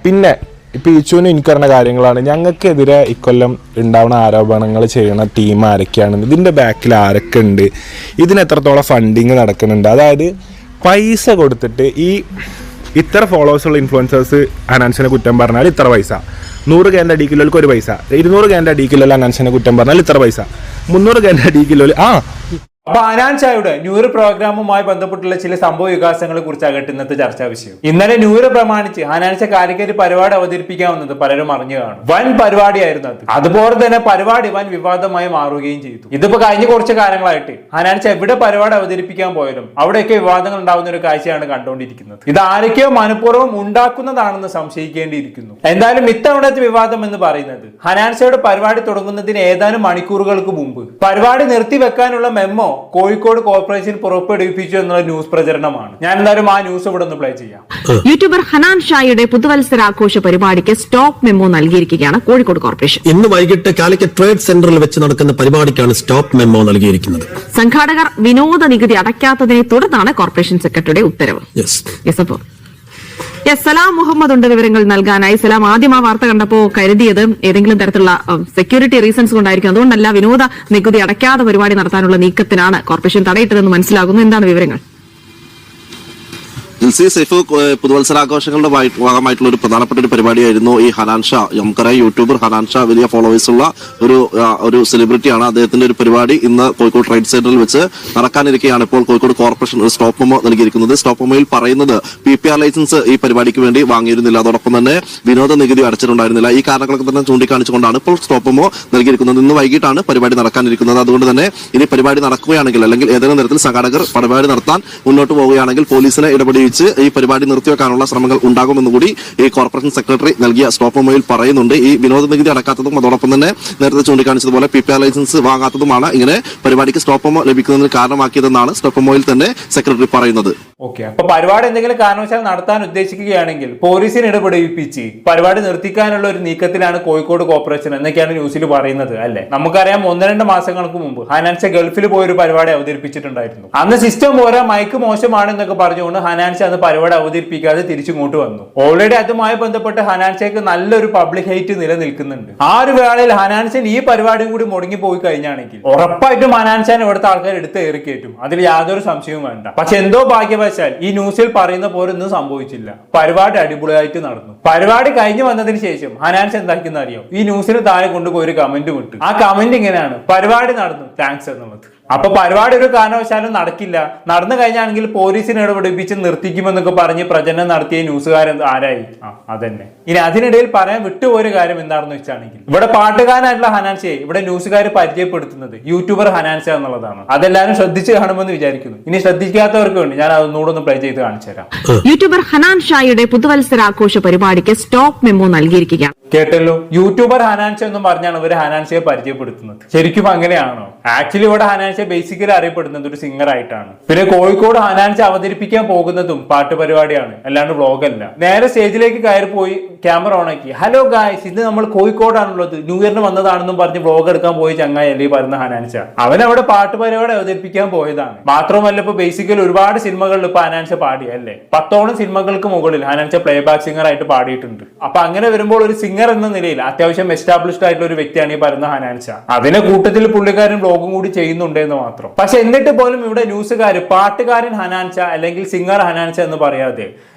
പിന്നെ ഇപ്പം ഈച്ചുവിന് എനിക്കറിയുന്ന കാര്യങ്ങളാണ്. ഞങ്ങൾക്കെതിരെ ഇക്കൊല്ലം ഉണ്ടാവുന്ന ആരോപണങ്ങൾ ചെയ്യുന്ന ടീം ആരൊക്കെയാണ്, ഇതിൻ്റെ ബാക്കിൽ ആരൊക്കെ ഉണ്ട്, ഇതിന് എത്രത്തോളം ഫണ്ടിങ് നടക്കുന്നുണ്ട്. അതായത് പൈസ കൊടുത്തിട്ട് ഇത്ര ഫോളോവേഴ്സുള്ള ഇൻഫ്ലുവൻസേഴ്സ് ഹനാൻസിനെ കുറ്റം പറഞ്ഞാൽ ഇത്ര പൈസ, 100 Kൻ്റെ അടിക്കില്ലോർക്ക് ഒരു പൈസ, 200 Kൻ്റെ അടിക്കില്ലോ ഹനാൻസിനെ കുറ്റം പറഞ്ഞാൽ ഇത്ര പൈസ, 300 Kൻ്റെ അടിക്കില്ലോ അപ്പൊ ഹനാൻ ഷായുടെ ന്യൂ ഇയർ പ്രോഗ്രാമുമായി ബന്ധപ്പെട്ടുള്ള ചില സംഭവ വികാസങ്ങളെ കുറിച്ചാകട്ടെ ഇന്നത്തെ ചർച്ചാ വിഷയം. ഇന്നലെ ന്യൂ ഇയർ പ്രമാണിച്ച് ഹനാൻ ഷാ കാലിക്കറ്റ് പരിപാടി അവതരിപ്പിക്കാവുന്നത് പലരും അറിഞ്ഞു കാണും. വൻ പരിപാടിയായിരുന്നു അത്. അതുപോലെ തന്നെ പരിപാടി വൻ വിവാദമായി മാറുകയും ചെയ്തു. ഇതിപ്പോ കഴിഞ്ഞ കുറച്ച് കാലങ്ങളായിട്ട് ഹനാൻ ഷാ എവിടെ പരിപാടി അവതരിപ്പിക്കാൻ പോയാലും അവിടെയൊക്കെ വിവാദങ്ങൾ ഉണ്ടാവുന്ന ഒരു കാഴ്ചയാണ് കണ്ടുകൊണ്ടിരിക്കുന്നത്. ഇത് ആരൊക്കെയോ മനഃപൂർവ്വം ഉണ്ടാക്കുന്നതാണെന്ന് സംശയിക്കേണ്ടിയിരിക്കുന്നു. എന്തായാലും ഇത്തവണത്തെ വിവാദം എന്ന് പറയുന്നത് ഹനാൻ ഷായുടെ പരിപാടി തുടങ്ങുന്നതിന് ഏതാനും മണിക്കൂറുകൾക്ക് മുമ്പ് പരിപാടി നിർത്തിവെക്കാനുള്ള മെമ്മോ കോഴിക്കോട് കോർപ്പറേഷൻ പുറപ്പെടുവിപ്പിച്ചു എന്നുള്ള ന്യൂസ് പ്രചരണമാണ്. ഞാൻ എന്തായാലും ആ ന്യൂസ് ഇവിടെ ഒന്ന് പ്ലേ ചെയ്യാം. യൂട്യൂബർ ഹനാൻ ഷായുടെ പുതുവത്സരാഘോഷ പരിപാടിക്ക് സ്റ്റോപ്പ് മെമ്മോ നൽകിയിരിക്കുകയാണ് കോഴിക്കോട് കോർപ്പറേഷൻ. ഇന്ന് വൈകിട്ട് കാലിക്കറ്റ് ട്രേഡ് സെന്ററിൽ വെച്ച് നടക്കുന്ന പരിപാടിക്കാണ് സ്റ്റോപ്പ് മെമ്മോ നൽകിയിരിക്കുന്നത്. സംഘാടകർ വിനോദ നികുതി അടയ്ക്കാത്തതിനെ തുടർന്നാണ് കോർപ്പറേഷൻ സെക്രട്ടറിയുടെ ഉത്തരവ്. സലാം മുഹമ്മദ് ഉണ്ട് വിവരങ്ങൾ നൽകാനായി. സലാം, ആദ്യം ആ വാർത്ത കണ്ടപ്പോൾ കരുതിയത് ഏതെങ്കിലും തരത്തിലുള്ള സെക്യൂരിറ്റി റീസൺസ് കൊണ്ടായിരിക്കും, അതുകൊണ്ടല്ല വിനോദ നികുതി അടയ്ക്കാതെ പരിപാടി നടത്താനുള്ള നീക്കത്തിനാണ് കോർപ്പറേഷൻ തടയിട്ടതെന്ന് മനസ്സിലാകുന്നു. എന്താണ് വിവരങ്ങൾ? സൈഫ്, പുതുവത്സരാഘോഷങ്ങളുടെ ഭാഗമായിട്ടുള്ള ഒരു പ്രധാനപ്പെട്ട ഒരു പരിപാടിയായിരുന്നു ഈ ഹനാൻ ഷാ. നമുക്കറിയാം, യൂട്യൂബർ ഹനാൻ ഷാ വലിയ ഫോളോവേഴ്സ് ഉള്ള ഒരു സെലിബ്രിറ്റിയാണ്. അദ്ദേഹത്തിന്റെ ഒരു പരിപാടി ഇന്ന് കോഴിക്കോട് ട്രേഡ് സെന്ററിൽ വെച്ച് നടക്കാനിരിക്കെയാണ് ഇപ്പോൾ കോഴിക്കോട് കോർപ്പറേഷൻ ഒരു സ്റ്റോപ്പ് മെമ്മോ നൽകിയിരിക്കുന്നത്. സ്റ്റോപ്പ് മെമ്മോയിൽ പറയുന്നത് PPR ലൈസൻസ് ഈ പരിപാടിക്ക് വേണ്ടി വാങ്ങിയിരുന്നില്ല, അതോടൊപ്പം തന്നെ വിനോദ നികുതി അടച്ചിട്ടുണ്ടായിരുന്നില്ല. ഈ കാരണങ്ങളൊക്കെ തന്നെ ചൂണ്ടിക്കാണിച്ചുകൊണ്ടാണ് ഇപ്പോൾ സ്റ്റോപ്പ് മെമ്മോ നൽകിയിരിക്കുന്നത്. ഇന്ന് വൈകിട്ടാണ് പരിപാടി നടക്കാനിരിക്കുന്നത്. അതുകൊണ്ട് തന്നെ ഇനി പരിപാടി നടക്കുകയാണെങ്കിൽ അല്ലെങ്കിൽ ഏതെങ്കിലും തരത്തിൽ സംഘാടകർ പരിപാടി നടത്താൻ മുന്നോട്ട് പോവുകയാണെങ്കിൽ പോലീസിനെ ഇടപെടി ഈ പരിപാടി നിർത്തിവെക്കാനുള്ള ശ്രമങ്ങൾ ഉണ്ടാകുമെന്ന് കൂടി ഈ കോർപ്പറേഷൻ സെക്രട്ടറി നൽകിയ സ്റ്റോപ്പ് മെമ്മോയിൽ പറയുന്നുണ്ട്. ഈ വിനോദ നികുതി അടക്കാത്തതും അതോടൊപ്പം തന്നെ നേരത്തെ ചൂണ്ടിക്കാണിച്ചതുപോലെ PPR ലൈസൻസ് വാങ്ങാത്തതുമാണ് ഇങ്ങനെ പരിപാടിക്ക് സ്റ്റോപ്പ് മെമ്മോ ലഭിക്കുന്നതിന് കാരണമാക്കിയതെന്നാണ് സ്റ്റോപ്പ് മെമ്മോയിൽ തന്നെ സെക്രട്ടറി പറയുന്നത്. അപ്പൊ പരിപാടി എന്തെങ്കിലും കാരണവശാൽ നടത്താൻ ഉദ്ദേശിക്കുകയാണെങ്കിൽ പോലീസിനെ ഇടപെടിപ്പിച്ച് പരിപാടി നിർത്തിക്കാനുള്ള ഒരു നീക്കത്തിലാണ് കോഴിക്കോട് കോർപ്പറേഷൻ എന്നൊക്കെയാണ് ന്യൂസിൽ പറയുന്നത്, അല്ലെ? നമുക്കറിയാം, 1-2 മാസങ്ങൾക്ക് മുമ്പ് ഹനാൻ ഷാ ഗൾഫിൽ പോയൊരു പരിപാടി അവതരിപ്പിച്ചിട്ടുണ്ടായിരുന്നു. അന്ന് സിസ്റ്റം പോരാ, മൈക്ക് മോശമാണെന്നൊക്കെ പറഞ്ഞുകൊണ്ട് ഹനാൻ ഷാ അന്ന് പരിപാടി അവതരിപ്പിക്കാതെ തിരിച്ചിങ്ങോട്ട് വന്നു. ഓൾറെഡി അതുമായി ബന്ധപ്പെട്ട് ഹനാൻ ഷാക്ക് നല്ലൊരു പബ്ലിക് ഹൈറ്റ് നിലനിൽക്കുന്നുണ്ട്. ആ ഒരു വേളയിൽ ഹനാൻ ഷാൻ ഈ പരിപാടിയും കൂടി മുടങ്ങി പോയി കഴിഞ്ഞാണെങ്കിൽ ഉറപ്പായിട്ടും ഹനാൻ ഷാൻ ഇവിടുത്തെ ആൾക്കാർ എടുത്ത് ഏറിക്കയറ്റും, അതിൽ യാതൊരു സംശയവും വേണ്ട. പക്ഷെ എന്തോ ഭാഗ്യവശാൽ ഈ ന്യൂസിൽ പറയുന്ന പോലെ ഒന്നും സംഭവിച്ചില്ല. പരിപാടി അടിപൊളിയായിട്ട് നടന്നു. പരിപാടി കഴിഞ്ഞു വന്നതിന് ശേഷം ഹനാൻ ഷാ എന്താക്കിയെന്ന് അറിയോ? ഈ ന്യൂസിന് താഴെ കൊണ്ടുപോയി ഒരു കമന്റ് വിട്ടു. ആ കമന്റ് ഇങ്ങനെയാണ്: പരിപാടി നടന്നു, താങ്ക്സ് എന്നുള്ളത്. അപ്പൊ പരിപാടി ഒരു കാരണവശാലും നടക്കില്ല, നടന്നു കഴിഞ്ഞാണെങ്കിൽ പോലീസിനെ ഇടപെടിപ്പിച്ച് നിർത്തിക്കുമെന്നൊക്കെ പറഞ്ഞ് പ്രചരണം നടത്തിയ ന്യൂസുകാരൻ ആരായി? അതന്നെ. ഇനി അതിനിടയിൽ പറയാൻ വിട്ടുപോയൊരു കാര്യം എന്താണെന്ന് വെച്ചാണെങ്കിൽ, ഇവിടെ പാട്ടുകാരനായിട്ടുള്ള ഹനാൻ ഷായെ ഇവിടെ ന്യൂസുകാർ പരിചയപ്പെടുത്തുന്നത് യൂട്യൂബർ ഹനാൻ ഷാ എന്നുള്ളതാണ്. അതെല്ലാരും ശ്രദ്ധിച്ച് കാണുമെന്ന് വിചാരിക്കുന്നു. ഇനി ശ്രദ്ധിക്കാത്തവർക്ക് വേണ്ടി ഞാൻ അതൊന്നുകൂടെ ഒന്ന് പ്ലേ ചെയ്ത് കാണിച്ചു തരാം. യൂട്യൂബർ ഹനാൻ ഷായുടെ പുതുവത്സരാഘോഷ പരിപാടിക്ക് സ്റ്റോപ്പ് മെമ്മോ നൽകിയിരിക്കുകയാണ്. കേട്ടല്ലോ, യൂട്യൂബർ ഹനാൻ ഷാ എന്നും പറഞ്ഞാണ് ഇവർ ഹനാൻ ഷായെ പരിചയപ്പെടുത്തുന്നത്. ശരിക്കും അങ്ങനെയാണോ? ആക്ച്വലി ഇവിടെ ഹനാൻ ഷാ ബേസിക്കലി അറിയപ്പെടുന്നത് ഒരു സിംഗർ ആയിട്ടാണ്. പിന്നെ കോഴിക്കോട് ഹനാൻ ഷാ അവതരിപ്പിക്കാൻ പോകുന്നതും പാട്ട് പരിപാടിയാണ്, അല്ലാണ്ട് വ്ളോഗ് അല്ല. നേരെ സ്റ്റേജിലേക്ക് കയറി പോയി ക്യാമറ ഓൺ ആക്കി, ഹലോ ഗായ്സ്, ഇത് നമ്മൾ കോഴിക്കോടാണുള്ളത്, ന്യൂ ഇയറിന് വന്നതാണെന്നും പറഞ്ഞ് വ്ളോഗ് എടുക്കാൻ പോയി ചങ്ങായി അല്ലേ പറയുന്ന ഹനാൻ ഷാ. അവനവിടെ പാട്ട് പരിപാടി അവതരിപ്പിക്കാൻ പോയതാണ്. മാത്രമല്ല, ഇപ്പൊ ബേസിക്കലി ഒരുപാട് സിനിമകളിൽ ഇപ്പൊ ഹനാൻ ഷാ പാടി, അല്ലേ? 10ഓളം സിനിമകൾക്ക് മുകളിൽ ഹനാൻ ഷാ പ്ലേ ബാക്ക് സിംഗർ ആയിട്ട് പാടിയിട്ടുണ്ട്. അപ്പൊ അങ്ങനെ വരുമ്പോൾ ഒരു സിംഗർ എന്ന നിലയിൽ അത്യാവശ്യം എസ്റ്റാബ്ലിഷ്ഡ് ആയിട്ടുള്ള ഒരു വ്യക്തിയാണ് ഈ പറയുന്ന ഹനാൻ ഷാ. അതിന്റെ കൂട്ടത്തിൽ പുള്ളിക്കാരൻ വ്ളോഗും കൂടി ചെയ്യുന്നുണ്ട് എന്ന് മാത്രം. പക്ഷെ എന്നിട്ട് പോലും ഇവിടെ ന്യൂസുകാർ പാട്ടുകാരൻ ഹനാൻ ഷാ അല്ലെങ്കിൽ സിംഗർ ഹനാൻ ഷാ എന്ന് പറയാതെ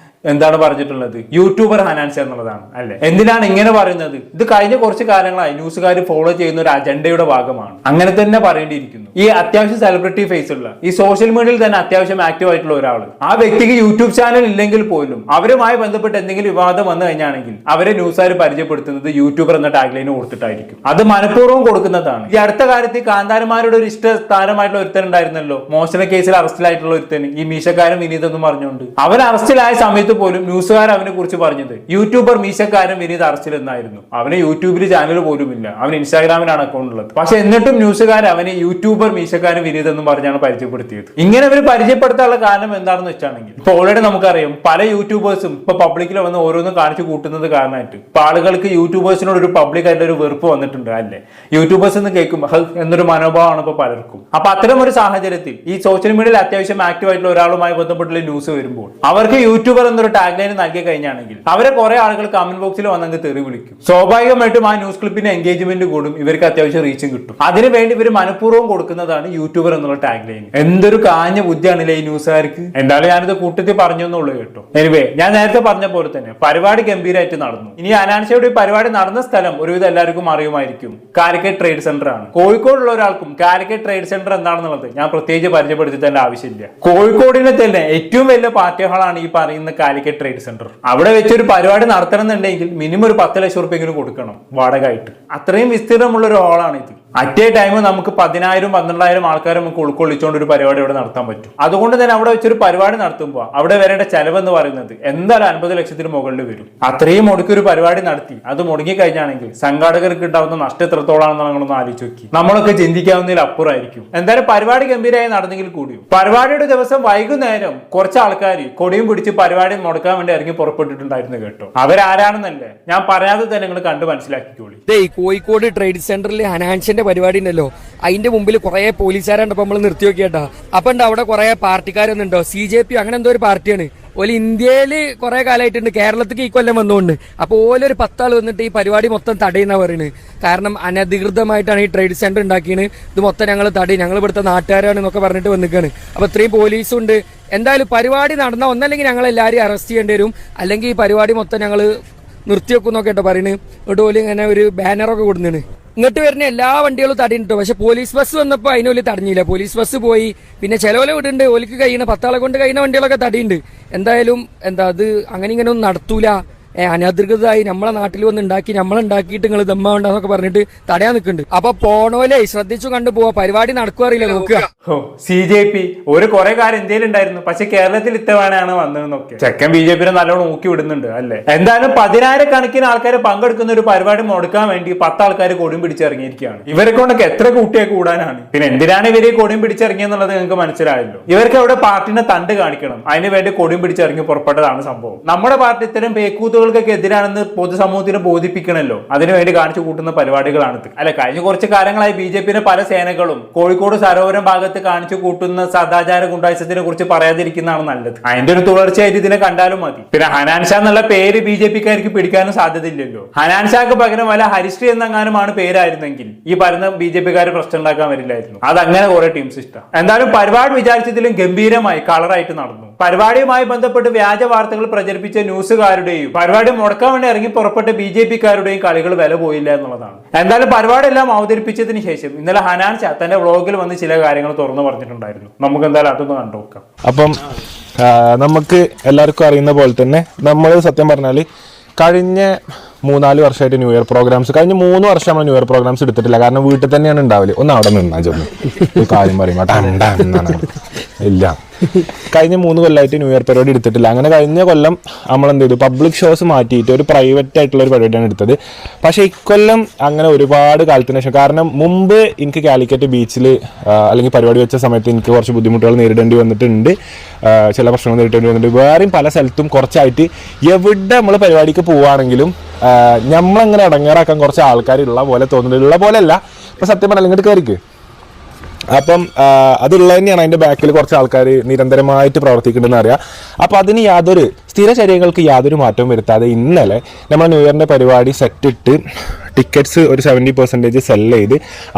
എന്താണ് പറഞ്ഞിട്ടുള്ളത്? യൂട്യൂബർ ഹനാൻ ഷാ എന്നുള്ളതാണ്, അല്ലെ? എന്തിനാണ് ഇങ്ങനെ പറയുന്നത്? ഇത് കഴിഞ്ഞ കുറച്ച് കാലങ്ങളായി ന്യൂസുകാർ ഫോളോ ചെയ്യുന്ന ഒരു അജണ്ടയുടെ ഭാഗമാണ്. അങ്ങനെ തന്നെ പറയേണ്ടിയിരിക്കുന്നു. ഈ അത്യാവശ്യം സെലിബ്രിറ്റി ഫേസ് ഉള്ള ഈ സോഷ്യൽ മീഡിയയിൽ തന്നെ അത്യാവശ്യം ആക്റ്റീവ് ആയിട്ടുള്ള ഒരാൾ, ആ വ്യക്തിക്ക് യൂട്യൂബ് ചാനൽ ഇല്ലെങ്കിൽ പോലും അവരുമായി ബന്ധപ്പെട്ട് എന്തെങ്കിലും വിവാദം വന്നു കഴിഞ്ഞാണെങ്കിൽ അവരെ ന്യൂസുകാർ പരിചയപ്പെടുത്തുന്നത് യൂട്യൂബർ എന്ന ടാഗ്ലൈന് കൊടുത്തിട്ടായിരിക്കും. അത് മനഃപൂർവ്വം കൊടുക്കുന്നതാണ്. ഈ അടുത്ത കാലത്ത് കാന്താരന്മാരുടെ ഒരു ഇഷ്ട താരമായിട്ടുള്ള ഒരുത്തൻ ഉണ്ടായിരുന്നല്ലോ, മോശന കേസിൽ അറസ്റ്റിലായിട്ടുള്ള ഒരുത്തന്, ഈ മീശക്കാരൻ വിനീത് എന്ന് പറഞ്ഞുകൊണ്ട്. അവൻ അറസ്റ്റിലായ സമയത്ത് പോലും ന്യൂസുകാർ അവനെ കുറിച്ച് പറഞ്ഞത് യൂട്യൂബർ മീശക്കാരൻ വിനീത് അറസ്റ്റിൽ എന്നായിരുന്നു. അവന് യൂട്യൂബിൽ ചാനൽ പോലും ഇല്ല, അവൻ ഇൻസ്റ്റാഗ്രാമിലാണ് അക്കൗണ്ട് ഉള്ളത്. പക്ഷെ എന്നിട്ടും ന്യൂസുകാർ അവനെ യൂട്യൂബർ മീശക്കാരൻ വിനീത് എന്ന് പറഞ്ഞാണ് പരിചയപ്പെടുത്തിയത്. ഇങ്ങനെ അവർ പരിചയപ്പെടുത്താനുള്ള കാരണം എന്താണെന്ന് വെച്ചാണെങ്കിൽ, ഇപ്പൊ ഓൾറെഡി നമുക്കറിയാം പല യൂട്യൂബേഴ്സും ഇപ്പൊ പബ്ലിക്കിൽ വന്ന് ഓരോന്നും കാണിച്ചു കൂട്ടുന്നത് കാരണമായിട്ട് ഇപ്പൊ ആളുകൾക്ക് യൂട്യൂബേഴ്സിനോട് ഒരു പബ്ലിക് ആയിട്ട് ഒരു വെറുപ്പ് വന്നിട്ടുണ്ട്, അല്ലെ? യൂട്യൂബേഴ്സ് എന്ന് കേൾക്കുമ്പോൾ എന്നൊരു മനോഭാവമാണ് ഇപ്പൊ പലർക്കും. അപ്പൊ അത്തരം ഒരു സാഹചര്യത്തിൽ ഈ സോഷ്യൽ മീഡിയയിൽ അത്യാവശ്യം ആക്റ്റീവ് ആയിട്ടുള്ള ഒരാളുമായി ബന്ധപ്പെട്ടുള്ള ന്യൂസ് വരുമ്പോൾ അവർക്ക് യൂട്യൂബർ എന്നൊരു എന്നൊരു ടാഗ് ലൈൻ നൽകി കഴിഞ്ഞാണെങ്കിൽ അവരെ കുറെ ആളുകൾ കമന്റ് ബോക്സിൽ വന്നങ്ങ് തെറി വിളിക്കും. സ്വാഭാവികമായിട്ടും ആ ന്യൂസ് ക്ലിപ്പിന് എൻഗേജ്മെന്റ് കൂടും, ഇവർക്ക് അത്യാവശ്യം റീച്ചും കിട്ടും. അതിനുവേണ്ടി ഇവർ മനഃപൂർവ്വം കൊടുക്കുന്നതാണ് യൂട്യൂബർ എന്നുള്ള ടാഗ് ലൈൻ. എന്തൊരു കാഞ്ഞ ബുദ്ധിയാണല്ലേ ഈ ന്യൂസുകാർക്ക്. എന്തായാലും ഞാനിത് കൂട്ടത്തിൽ പറഞ്ഞെന്നുള്ളൂ കേട്ടോ. എനിവേ, ഞാൻ നേരത്തെ പറഞ്ഞ പോലെ തന്നെ പരിപാടി ഗംഭീരമായിട്ട് നടന്നു. ഇനി ഹനാൻഷയുടെ പരിപാടി നടന്ന സ്ഥലം ഒരുവിധം എല്ലാവർക്കും അറിയുമായിരിക്കും. കാലിക്കറ്റ് ട്രേഡ് സെന്റർ ആണ്. കോഴിക്കോടുള്ള ഒരാൾക്കും കാലിക്കറ്റ് ട്രേഡ് സെന്റർ എന്താണെന്നുള്ളത് ഞാൻ പ്രത്യേകിച്ച് പരിചയപ്പെടുത്തി തന്നെ ആവശ്യമില്ല. കോഴിക്കോടിനെ തന്നെ ഏറ്റവും വലിയ പാർട്ടി ഹാളാണ് ഈ പറയുന്ന കാലിക്കറ്റ് ട്രേഡ് സെന്റർ. അവിടെ വെച്ചൊരു പരിപാടി നടത്തണം എന്നുണ്ടെങ്കിൽ മിനിമം ഒരു 10 ലക്ഷം റുപ്യെങ്കിലും കൊടുക്കണം വാടക ആയിട്ട്. അത്രയും വിസ്തീർണമുള്ള ഒരു ഹാളാണ് ഇത്. അറ്റ് എ ടൈം നമുക്ക് 10,000 12,000 ആൾക്കാരെ നമുക്ക് ഉൾക്കൊള്ളിച്ചുകൊണ്ട് ഒരു പരിപാടി ഇവിടെ നടത്താൻ പറ്റും. അതുകൊണ്ട് തന്നെ അവിടെ വെച്ചൊരു പരിപാടി നടത്തുമ്പോൾ അവിടെ വരേണ്ട ചെലവ് എന്ന് പറയുന്നത് എന്തായാലും 50 ലക്ഷത്തിന് മുകളിൽ വരും. അത്രയും മുടക്കി ഒരു പരിപാടി നടത്തി അത് മുടങ്ങി കഴിഞ്ഞാണെങ്കിൽ സംഘാടകർക്ക് ഉണ്ടാവുന്ന നഷ്ടം എത്രത്തോളാണെന്ന് നിങ്ങളൊന്ന് ആലോചിച്ച് നോക്കി. നമ്മളൊക്കെ ചിന്തിക്കാവുന്നതിൽ അപ്പുറമായിരിക്കും. എന്തായാലും പരിപാടി ഗംഭീരമായി നടന്നെങ്കിൽ കൂടിയും പരിപാടിയുടെ ദിവസം വൈകുന്നേരം കുറച്ച് ആൾക്കാർ കൊടിയും പിടിച്ച് പരിപാടി മുടക്കാൻ വേണ്ടി ഇറങ്ങി പുറപ്പെട്ടിട്ടുണ്ടായിരുന്നു കേട്ടോ. അവരാരാണെന്നല്ലേ ഞാൻ പറയാതെ തന്നെ നിങ്ങൾ കണ്ടു മനസ്സിലാക്കിക്കോളി. കോഴിക്കോട് ട്രേഡ് സെന്ററിൽ ഹനാൻഷന്റെ പരിപാടി ഉണ്ടല്ലോ, അതിന്റെ മുമ്പിൽ കുറെ പോലീസുകാരുണ്ടപ്പോ നമ്മൾ നിർത്തി നോക്കിയാട്ടാ. അപ്പൊ ഉണ്ട് അവിടെ കുറെ പാർട്ടിക്കാരൊന്നുണ്ടോ, CJP അങ്ങനെ എന്തോ ഒരു പാർട്ടിയാണ്. ഓല് ഇന്ത്യയില് കുറെ കാലമായിട്ടുണ്ട്, കേരളത്തിലേക്ക് ഈ കൊല്ലം വന്നുകൊണ്ട്. അപ്പൊ ഓലൊരു 10 ആൾ വന്നിട്ട് ഈ പരിപാടി മൊത്തം തടയുന്ന പറയുന്നത്. കാരണം അനധികൃതമായിട്ടാണ് ഈ ട്രേഡ് സെന്റർ ഉണ്ടാക്കിയത്, ഇത് മൊത്തം ഞങ്ങൾ തടയും, ഞങ്ങൾ ഇവിടുത്തെ നാട്ടുകാരാണ് എന്നൊക്കെ പറഞ്ഞിട്ട് വന്നിക്കാണ്. അപ്പൊ ഇത്രയും പോലീസും ഉണ്ട്. എന്തായാലും പരിപാടി നടന്ന ഒന്നല്ലെങ്കിൽ ഞങ്ങൾ എല്ലാവരും അറസ്റ്റ് ചെയ്യേണ്ടി വരും, അല്ലെങ്കിൽ ഈ പരിപാടി മൊത്തം ഞങ്ങൾ നിർത്തിവെക്കുന്നൊക്കെ കേട്ടോ പറയുന്നത്. ഇവിടെ ഓല് ഇങ്ങനെ ഒരു ബാനറൊക്കെ കൊടുക്കുന്നതാണ്. ഇങ്ങോട്ട് വരുന്ന എല്ലാ വണ്ടികളും തടഞ്ഞിട്ടോ. പക്ഷെ പോലീസ് ബസ് വന്നപ്പോൾ അതിനോല് തടഞ്ഞില്ല. പോലീസ് ബസ് പോയി. പിന്നെ ചിലവരെ വിടുന്നുണ്ട്, ഓലിക്ക് കഴിയുന്ന 10 ആളെ കൊണ്ട് കഴിയുന്ന വണ്ടികളൊക്കെ തടയുണ്ട്. എന്തായാലും അത് അങ്ങനെ ഇങ്ങനെ ഒന്നും നടത്തൂല, അനധികൃതമായി നമ്മളെ നാട്ടിൽ വന്ന് ഉണ്ടാക്കി നമ്മളുണ്ടാക്കിയിട്ട് നിങ്ങൾ ദമ്മാണ്ടെന്നൊക്കെ പറഞ്ഞിട്ട് തടയാൻ നിൽക്കുന്നുണ്ട്. അപ്പൊ പോണോലെ ശ്രദ്ധിച്ചു കണ്ടു പോവാ, പരിപാടി നടക്കുവാറില്ല നോക്കുക. CJP ഒരു കുറെ കാര്യം ഇന്ത്യയിൽ ഉണ്ടായിരുന്നു, പക്ഷെ കേരളത്തിൽ ഇത്തവണയാണ് വന്നതെന്നൊക്കെ ചെക്കൻ BJP നല്ലോണം ഊക്കി വിടുന്നുണ്ട് അല്ലെ. എന്തായാലും 10,000 കണക്കിന് ആൾക്കാർ പങ്കെടുക്കുന്ന ഒരു പരിപാടി മുടക്കാൻ വേണ്ടി 10 ആൾക്കാർ കൊടിയും പിടിച്ചിറങ്ങിയിരിക്കുകയാണ്. ഇവരെ കൊണ്ടൊക്കെ എത്ര കൂട്ടിയെ കൂടാനാണ്. പിന്നെ എന്തിനാണ് ഇവരെ കൊടിയും പിടിച്ചിറങ്ങിയെന്നുള്ളത് നിങ്ങൾക്ക് മനസ്സിലായല്ലോ. ഇവർക്ക് അവിടെ പാർട്ടിനെ തണ്ട് കാണിക്കണം, അതിന് വേണ്ടി കൊടിയും പിടിച്ചിറങ്ങി പുറപ്പെട്ടതാണ് സംഭവം. നമ്മുടെ പാർട്ടി ഇത്തരം പേക്കൂത്തുകൾക്കൊക്കെ എതിരാണെന്ന് പൊതുസമൂഹത്തിന് ബോധിപ്പിക്കണമല്ലോ, അതിനുവേണ്ടി കാണിച്ചു കൂട്ടുന്ന പരിപാടികളാണിത്. അല്ലെ, കഴിഞ്ഞ കുറച്ച് കാലങ്ങളായി BJP പല സേനകളും കോഴിക്കോട് സരോവരം ഭാഗത്ത് കാണിച്ചു കൂട്ടുന്ന സദാചാര ഗുണ്ടായിസത്തിനെ കുറിച്ച് പറയാതിരിക്കുന്നതാണ് നല്ലത്. അതിന്റെ ഒരു തുടർച്ചയായിട്ട് ഇതിനെ കണ്ടാലും മതി. പിന്നെ ഹനാൻഷാ എന്നുള്ള പേര് BJPക്കാർക്ക് പിടിക്കാനും സാധ്യതയില്ലല്ലോ. ഹനാൻഷാക്ക് പകരം വല്ല ഹരിശ്രീ എന്നെങ്ങാനുമാണ് പേരായിരുന്നെങ്കിൽ ഈ പറയുന്ന BJPക്കാർ പ്രശ്നം ഉണ്ടാക്കാൻ വരില്ലായിരുന്നു. അതങ്ങനെ കുറെ ടീംസ് ഇഷ്ടം. എന്തായാലും പരിപാടി വിചാരിച്ചതിലും ഗംഭീരമായി കളറായിട്ട് നടന്നു. പരിപാടിയുമായി ബന്ധപ്പെട്ട് വ്യാജ വാർത്തകൾ പ്രചരിപ്പിച്ച ന്യൂസുകാരുടെയും പരിപാടി മുടക്കാൻ വേണ്ടി ഇറങ്ങി പുറപ്പെട്ട BJPക്കാരുടെയും കളികൾ വില പോയില്ല എന്നുള്ളതാണ്. എന്തായാലും പരിപാടി എല്ലാം അവതരിപ്പിച്ചതിന് ശേഷം ഇന്നലെ ഹനാൻഷാ തന്റെ വ്ളോഗിൽ വന്ന് ചില കാര്യങ്ങൾ തുറന്നു പറഞ്ഞിട്ടുണ്ടായിരുന്നു. നമുക്ക് എന്തായാലും അതൊന്ന് കണ്ടുനോക്കാം. അപ്പം നമുക്ക് എല്ലാവർക്കും അറിയുന്ന പോലെ തന്നെ നമ്മൾ സത്യം പറഞ്ഞാൽ കഴിഞ്ഞ 3-4 വർഷമായിട്ട് ന്യൂ ഇയർ പ്രോഗ്രാംസ്, കഴിഞ്ഞ 3 വർഷം നമ്മൾ ന്യൂ ഇയർ പ്രോഗ്രാംസ് എടുത്തിട്ടില്ല. കാരണം വീട്ടിൽ തന്നെയാണ് ഉണ്ടാവില്ല. ഒന്ന് അവിടെ നിന്നാ ചെന്ന് ഒരു കാര്യം പറയുമ്പോൾ ഇല്ല, കഴിഞ്ഞ 3 കൊല്ലമായിട്ട് ന്യൂ ഇയർ പരിപാടി എടുത്തിട്ടില്ല. അങ്ങനെ കഴിഞ്ഞ കൊല്ലം നമ്മൾ എന്ത് ചെയ്തു, പബ്ലിക് ഷോസ് മാറ്റിയിട്ട് ഒരു പ്രൈവറ്റ് ആയിട്ടുള്ള ഒരു പരിപാടിയാണ് എടുത്തത്. പക്ഷേ ഇക്കൊല്ലം അങ്ങനെ ഒരുപാട് കാലത്തിന് ശേഷം, കാരണം മുമ്പ് എനിക്ക് കാലിക്കറ്റ് ബീച്ചിൽ അല്ലെങ്കിൽ പരിപാടി വെച്ച സമയത്ത് എനിക്ക് കുറച്ച് ബുദ്ധിമുട്ടുകൾ നേരിടേണ്ടി വന്നിട്ടുണ്ട്, ചില പ്രശ്നങ്ങൾ നേരിടേണ്ടി വന്നിട്ടുണ്ട്. വേറെയും പല സ്ഥലത്തും കുറച്ചായിട്ട് എവിടെ നമ്മൾ പരിപാടിക്ക് പോവുകയാണെങ്കിലും നമ്മളങ്ങനെ ഇടങ്ങേറാക്കാൻ കുറച്ച് ആൾക്കാരുള്ള പോലെ തോന്നുന്നുണ്ട്. ഉള്ള പോലെ അല്ല, ഇപ്പം സത്യം പറഞ്ഞാൽ ഇങ്ങോട്ട് കയറിക്ക്. അപ്പം അതുള്ളത് തന്നെയാണ് അതിൻ്റെ ബാക്കിൽ കുറച്ച് ആൾക്കാർ നിരന്തരമായിട്ട് പ്രവർത്തിക്കുന്നുണ്ടെന്ന് അറിയാം. അപ്പോൾ അതിന് യാതൊരു സ്ഥിരചര്യകൾക്ക് യാതൊരു മാറ്റവും വരുത്താതെ ഇന്നലെ നമ്മൾ ന്യൂ ഇയറിൻ്റെ പരിപാടി സെറ്റിട്ട് ടിക്കറ്റ്സ് ഒരു 70% സെല്ല് ചെയ്ത്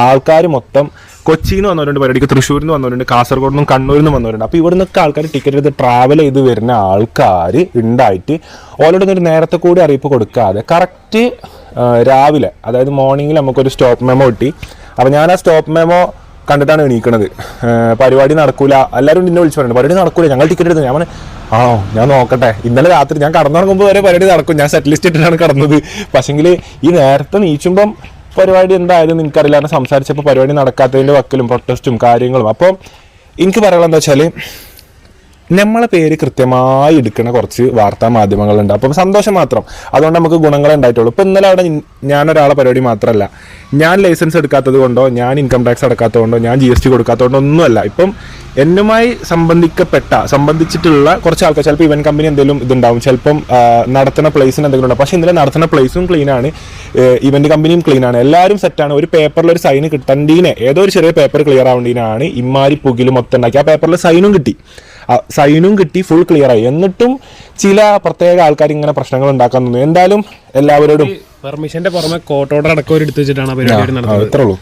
ആൾക്കാർ മൊത്തം കൊച്ചിയിൽ നിന്ന് വന്നവരുണ്ട്, പരിപാടിക്ക് തൃശ്ശൂരിൽ നിന്ന് വന്നവരുണ്ട്, കാസർഗോഡ് നിന്നും കണ്ണൂരിൽ നിന്നും വന്നവരുണ്ട്. അപ്പോൾ ഇവിടെ നിന്നൊക്കെ ആൾക്കാർ ടിക്കറ്റ് എടുത്ത് ട്രാവൽ ചെയ്ത് വരുന്ന ആൾക്കാർ ഉണ്ടായിട്ട് ഓൾറെഡി ഒരു നേരത്തെ കൂടി അറിയിപ്പ് കൊടുക്കാതെ കറക്റ്റ് രാവിലെ, അതായത് മോർണിംഗിൽ നമുക്കൊരു സ്റ്റോപ്പ് മെമ്മോ കിട്ടി. അപ്പോൾ ഞാൻ ആ സ്റ്റോപ്പ് മെമ്മോ കണ്ടിട്ടാണ് എണീക്കണത്. പരിപാടി നടക്കൂല, എല്ലാവരും നിന്നെ വിളിച്ചു പറയുന്നത് പരിപാടി നടക്കൂല, ഞങ്ങൾ ടിക്കറ്റ് എടുത്തു. ഞാൻ ആണോ, ഞാൻ നോക്കട്ടെ. ഇന്നലെ രാത്രി ഞാൻ കടന്നുറങ്ങുമ്പോൾ വരെ പരിപാടി നടക്കും, ഞാൻ സെറ്റ് ലിസ്റ്റ് ഇട്ടിട്ടാണ് കടന്നത്. പക്ഷെങ്കിൽ ഈ നേരത്തെ നീച്ചുമ്പം പരിപാടി എന്തായാലും എനിക്കറിയില്ല. കാരണം സംസാരിച്ചപ്പോൾ പരിപാടി നടക്കാത്തതിൻ്റെ വക്കലും പ്രൊട്ടസ്റ്റും കാര്യങ്ങളും. അപ്പോൾ എനിക്ക് പറയാനുള്ളത് എന്താ വെച്ചാൽ, നമ്മളെ പേര് കൃത്യമായി എടുക്കുന്ന കുറച്ച് വാർത്താ മാധ്യമങ്ങളുണ്ട്. അപ്പം സന്തോഷം മാത്രം, അതുകൊണ്ട് നമുക്ക് ഗുണങ്ങളെ ഉണ്ടായിട്ടുള്ളൂ. ഇപ്പം ഇന്നലെ അവിടെ ഞാനൊരാളെ പരിപാടി മാത്രമല്ല, ഞാൻ ലൈസൻസ് എടുക്കാത്തത് കൊണ്ടോ, ഞാൻ ഇൻകം ടാക്സ് അടക്കാത്തത് കൊണ്ടോ, ഞാൻ GST കൊടുക്കാത്തതുകൊണ്ടോ ഒന്നുമല്ല. ഇപ്പം എന്നുമായി സംബന്ധിച്ചിട്ടുള്ള കുറച്ച് ആൾക്കാർ, ചിലപ്പോൾ ഇവന്റ് കമ്പനി എന്തെങ്കിലും ഇതുണ്ടാവും, ചിലപ്പം നടത്തുന്ന പ്ലേസിന് എന്തെങ്കിലും ഉണ്ടാവും. പക്ഷേ ഇന്നലെ നടത്തുന്ന പ്ലേസും ക്ലീനാണ്, ഇവന്റ് കമ്പനിയും ക്ലീനാണ്, എല്ലാവരും സെറ്റാണ്. ഒരു പേപ്പറിൽ ഒരു സൈന് കിട്ടണ്ടീനെ, ഏതോ ഒരു ചെറിയ പേപ്പർ ക്ലിയർ ആവേണ്ടീനാണ് ഇമ്മാരി പുകിലും മൊത്തം ഉണ്ടാക്കി. ആ പേപ്പറിൽ സൈനും കിട്ടി. സൈനും കിട്ടി, ഫുൾ ക്ലിയർ ആയി. എന്നിട്ടും ചില പ്രത്യേക ആൾക്കാർ ഇങ്ങനെ പ്രശ്നങ്ങൾ ഉണ്ടാക്കാൻ തോന്നുന്നു. എന്തായാലും എല്ലാവരോടും പെർമിഷന്റെ പുറമെ കോർട്ട് ഓർഡർ അടക്കം ഒരു എടുത്തു വെച്ചിട്ടാണ് പരിപാടി നടത്തുന്നത്. ഇത്രേ ഉള്ളൂ.